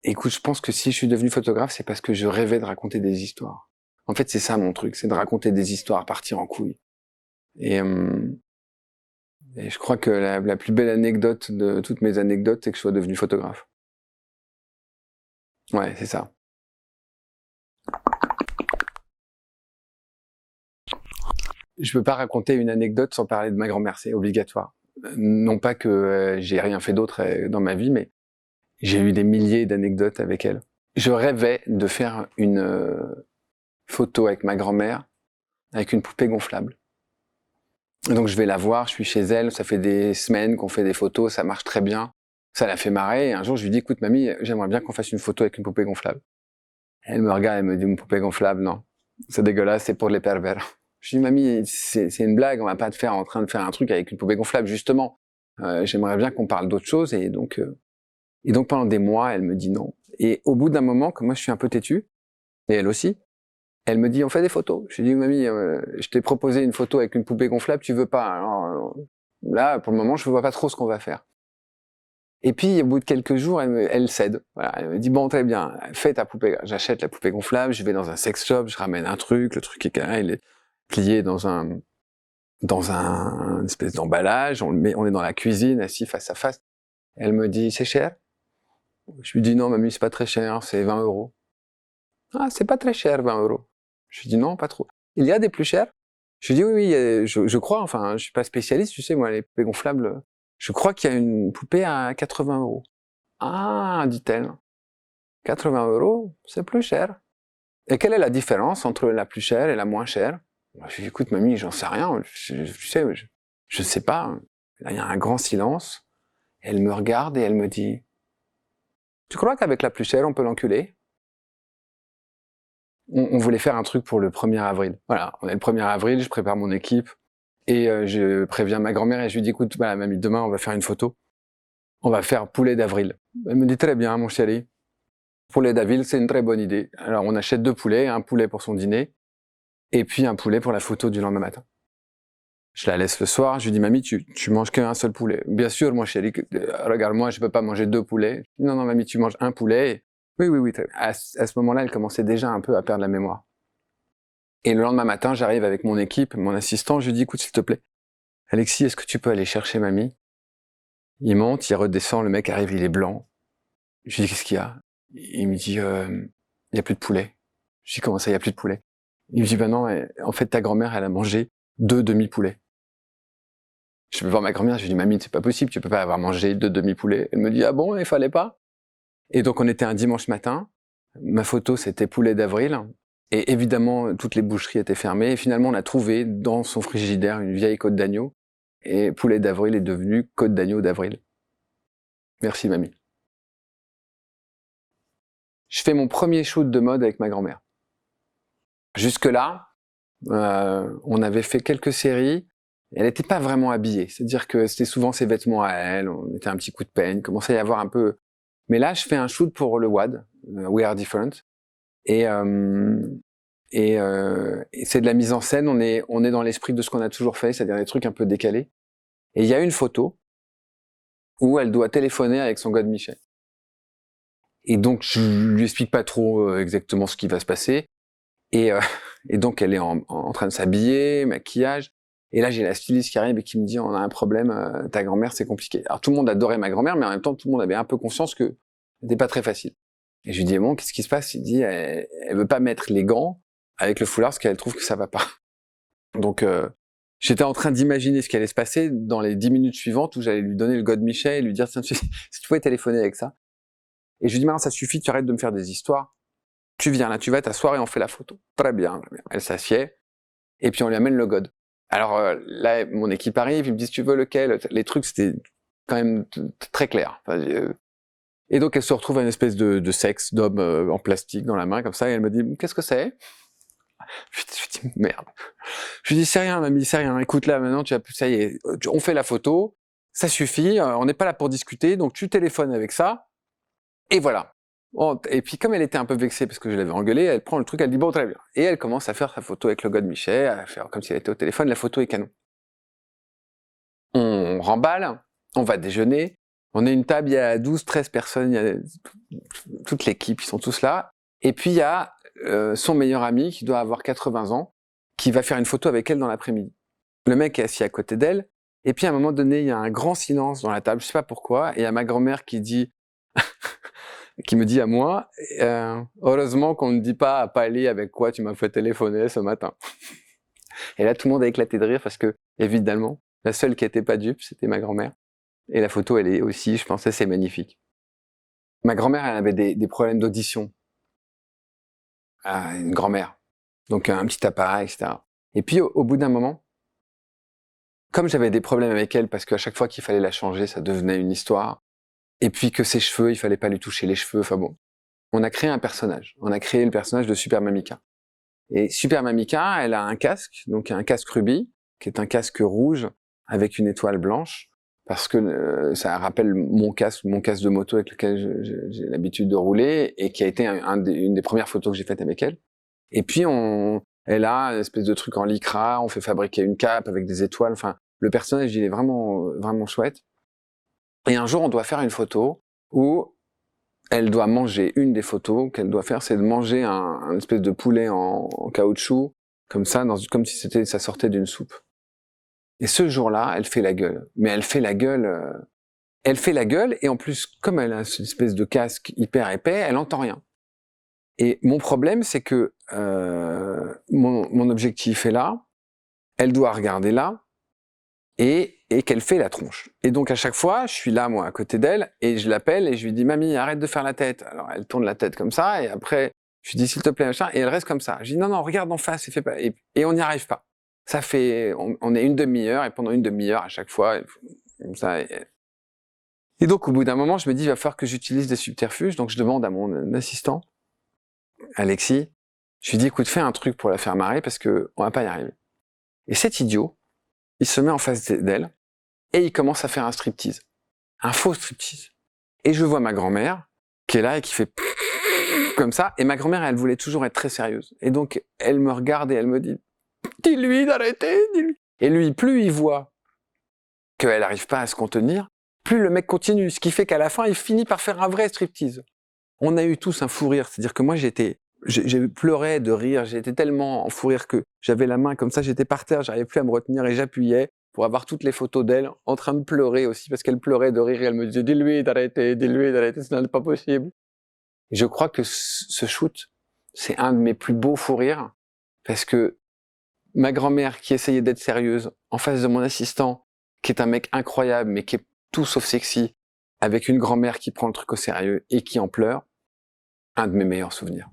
Écoute, je pense que si je suis devenu photographe, c'est parce que je rêvais de raconter des histoires. En fait, c'est ça mon truc, c'est de raconter des histoires, partir en couille. Et, euh, et je crois que la plus belle anecdote de toutes mes anecdotes, c'est que je sois devenu photographe. Ouais, c'est ça. Je peux pas raconter une anecdote sans parler de ma grand-mère, c'est obligatoire. Non pas que j'ai rien fait d'autre dans ma vie, mais j'ai eu des milliers d'anecdotes avec elle. Je rêvais de faire une photo avec ma grand-mère avec une poupée gonflable. Et donc je vais la voir, je suis chez elle, ça fait des semaines qu'on fait des photos, ça marche très bien. Ça la fait marrer, et un jour je lui dis, écoute mamie, j'aimerais bien qu'on fasse une photo avec une poupée gonflable. Elle me regarde, elle me dit, une poupée gonflable, non. C'est dégueulasse, c'est pour les pervers. Je dis, mamie, c'est une blague, on va pas te faire en train de faire un truc avec une poupée gonflable, justement. J'aimerais bien qu'on parle d'autre chose, et donc pendant des mois, elle me dit non. Et au bout d'un moment, comme moi je suis un peu têtu, et elle aussi, elle me dit, on fait des photos. Je lui dis, mamie, je t'ai proposé une photo avec une poupée gonflable, tu veux pas. Alors, là, pour le moment, je ne vois pas trop ce qu'on va faire. Et puis, au bout de quelques jours, elle cède. Voilà, elle me dit, bon, très bien, fais ta poupée. J'achète la poupée gonflable, je vais dans un sex shop, je ramène un truc, le truc est carré, il est plié une espèce d'emballage, on le met, on est dans la cuisine, assis face à face. Elle me dit, c'est cher? Je lui dis, non, mamie, c'est pas très cher, c'est 20 euros. Ah, c'est pas très cher, 20 euros. Je lui dis, non, pas trop. Il y a des plus chers? Je lui dis, oui, oui, je crois, enfin, je suis pas spécialiste, tu sais, moi, les poupées gonflables, je crois qu'il y a une poupée à 80 euros. Ah, dit-elle, 80 euros, c'est plus cher. Et quelle est la différence entre la plus chère et la moins chère? Moi, je lui dis, écoute, mamie, j'en sais rien, tu sais, je sais pas. Là, il y a un grand silence. Elle me regarde et elle me dit, tu crois qu'avec la plus chère, on peut l'enculer? On voulait faire un truc pour le 1er avril. Voilà, on est le 1er avril, je prépare mon équipe, et je préviens ma grand-mère et je lui dis, écoute, voilà, mamie, demain, on va faire une photo. On va faire poulet d'avril. Elle me dit, très bien, mon chéri. Poulet d'avril, c'est une très bonne idée. Alors, on achète 2 poulets, un poulet pour son dîner, et puis un poulet pour la photo du lendemain matin. Je la laisse le soir, je lui dis, mamie, tu manges qu'un seul poulet. Bien sûr, mon chéri, regarde-moi, je peux pas manger 2 poulets. Non, non, mamie, tu manges un poulet. Oui, oui, oui. À ce moment-là, elle commençait déjà un peu à perdre la mémoire. Et le lendemain matin, j'arrive avec mon équipe, mon assistant, je lui dis, écoute, s'il te plaît, Alexis, est-ce que tu peux aller chercher mamie? Il monte, il redescend, le mec arrive, il est blanc. Je lui dis, qu'est-ce qu'il y a? Il me dit, il y a plus de poulet. Je lui dis, comment ça, il y a plus de poulet? Il me dit, ben non, en fait, ta grand-mère, elle a mangé 2 demi-poulets. Je vais voir ma grand-mère, je lui dis, mamie, c'est pas possible, tu peux pas avoir mangé 2 demi-poulets. Elle me dit, ah bon, il fallait pas? Et donc, on était un dimanche matin. Ma photo, c'était poulet d'avril. Et évidemment, toutes les boucheries étaient fermées. Et finalement, on a trouvé dans son frigidaire une vieille côte d'agneau. Et poulet d'avril est devenu côte d'agneau d'avril. Merci, mamie. Je fais mon premier shoot de mode avec ma grand-mère. Jusque-là, on avait fait quelques séries. Elle n'était pas vraiment habillée. C'est-à-dire que c'était souvent ses vêtements à elle. On mettait un petit coup de peigne. Il commençait à y avoir un peu... Mais là, je fais un shoot pour le WAD, We Are Different. Et, et c'est de la mise en scène. On est dans l'esprit de ce qu'on a toujours fait, c'est-à-dire des trucs un peu décalés. Et il y a une photo où elle doit téléphoner avec son God Michel. Et donc, je lui explique pas trop exactement ce qui va se passer. Et, et donc, elle est en train de s'habiller, maquillage. Et là, j'ai la styliste qui arrive et qui me dit, on a un problème, ta grand-mère, c'est compliqué. Alors, tout le monde adorait ma grand-mère, mais en même temps, tout le monde avait un peu conscience que c'était pas très facile. Et je lui dis, bon, qu'est-ce qui se passe? Il dit, elle veut pas mettre les gants avec le foulard parce qu'elle trouve que ça va pas. Donc, j'étais en train d'imaginer ce qui allait se passer dans les 10 minutes suivantes où j'allais lui donner le God Michel et lui dire, tiens, si tu pouvais téléphoner avec ça. Et je lui dis, maintenant, ça suffit, tu arrêtes de me faire des histoires. Tu viens là, tu vas t'asseoir et on fait la photo. Très bien, très bien. Elle s'assied, et puis on lui amène le God. Alors là, mon équipe arrive, ils me disent, tu veux lequel? Les trucs, c'était quand même très clair. Enfin, et donc elle se retrouve à une espèce de sexe d'homme en plastique dans la main, comme ça, et elle me dit, qu'est-ce que c'est? Je dis, merde. Je lui dis, c'est rien, mamie, c'est rien. Écoute, là, maintenant, ça y est, on fait la photo, ça suffit, on n'est pas là pour discuter, donc tu téléphones avec ça, et voilà. Bon, et puis comme elle était un peu vexée parce que je l'avais engueulée, elle prend le truc, elle dit, bon, très bien. Et elle commence à faire sa photo avec le God Michel, à faire comme si elle était au téléphone, la photo est canon. On remballe, on va déjeuner, On est une table, il y a 12, 13 personnes, il y a toute l'équipe, ils sont tous là. Et puis il y a son meilleur ami qui doit avoir 80 ans, qui va faire une photo avec elle dans l'après-midi. Le mec est assis à côté d'elle, et puis à un moment donné, il y a un grand silence dans la table, je sais pas pourquoi, et il y a ma grand-mère qui me dit à moi, heureusement qu'on ne dit pas à Pali avec quoi tu m'as fait téléphoner ce matin. Et là, tout le monde a éclaté de rire parce que, évidemment, la seule qui était pas dupe, c'était ma grand-mère. Et la photo, elle est aussi, je pensais, c'est magnifique. Ma grand-mère, elle avait des problèmes d'audition. Une grand-mère. Donc un petit appareil, etc. Et puis au bout d'un moment, comme j'avais des problèmes avec elle, parce qu'à chaque fois qu'il fallait la changer, ça devenait une histoire, et puis que ses cheveux, il fallait pas lui toucher les cheveux, enfin bon, on a créé un personnage. On a créé le personnage de Super Mamika. Et Super Mamika, elle a un casque, donc un casque Ruby, qui est un casque rouge avec une étoile blanche, parce que ça rappelle mon casque de moto avec lequel j'ai l'habitude de rouler, et qui a été une des premières photos que j'ai faites avec elle. Et puis elle a une espèce de truc en lycra, on fait fabriquer une cape avec des étoiles, enfin, le personnage, il est vraiment, vraiment chouette. Et un jour, on doit faire une photo où elle doit manger, une des photos qu'elle doit faire, c'est de manger un espèce de poulet en caoutchouc, comme ça, comme si ça sortait d'une soupe. Et ce jour-là, elle fait la gueule. Mais elle fait la gueule, et en plus, comme elle a cette espèce de casque hyper épais, elle entend rien. Et mon problème, c'est que mon objectif est là, elle doit regarder là, et qu'elle fait la tronche. Et donc à chaque fois, je suis là, moi, à côté d'elle, et je l'appelle, et je lui dis « Mamie, arrête de faire la tête ». Alors elle tourne la tête comme ça, et après, je lui dis « S'il te plaît, machin », et elle reste comme ça. Je dis « Non, non, regarde en face, et fais pas ». Et on n'y arrive pas. Ça fait, on est une demi-heure, et pendant une demi-heure, à chaque fois, comme ça. Et donc au bout d'un moment, je me dis « Il va falloir que j'utilise des subterfuges », donc je demande à mon assistant, Alexis, je lui dis, écoute, fais un truc pour la faire marrer parce que on va pas y arriver. Et cet idiot, il se met en face d'elle et il commence à faire un striptease. Un faux striptease. Et je vois ma grand-mère qui est là et qui fait comme ça. Et ma grand-mère, elle voulait toujours être très sérieuse. Et donc, elle me regarde et elle me dit, dis-lui d'arrêter, dis-lui. Et lui, plus il voit qu'elle n'arrive pas à se contenir, plus le mec continue. Ce qui fait qu'à la fin, il finit par faire un vrai striptease. On a eu tous un fou rire, c'est-à-dire que moi j'ai pleuré de rire, j'étais tellement en fou rire que j'avais la main comme ça, j'étais par terre, j'arrivais plus à me retenir et j'appuyais pour avoir toutes les photos d'elle en train de pleurer aussi parce qu'elle pleurait de rire et elle me disait dis-lui d'arrêter, ce n'est pas possible. Et je crois que ce shoot, c'est un de mes plus beaux fous rires parce que ma grand-mère qui essayait d'être sérieuse en face de mon assistant qui est un mec incroyable mais qui est tout sauf sexy avec une grand-mère qui prend le truc au sérieux et qui en pleure, un de mes meilleurs souvenirs.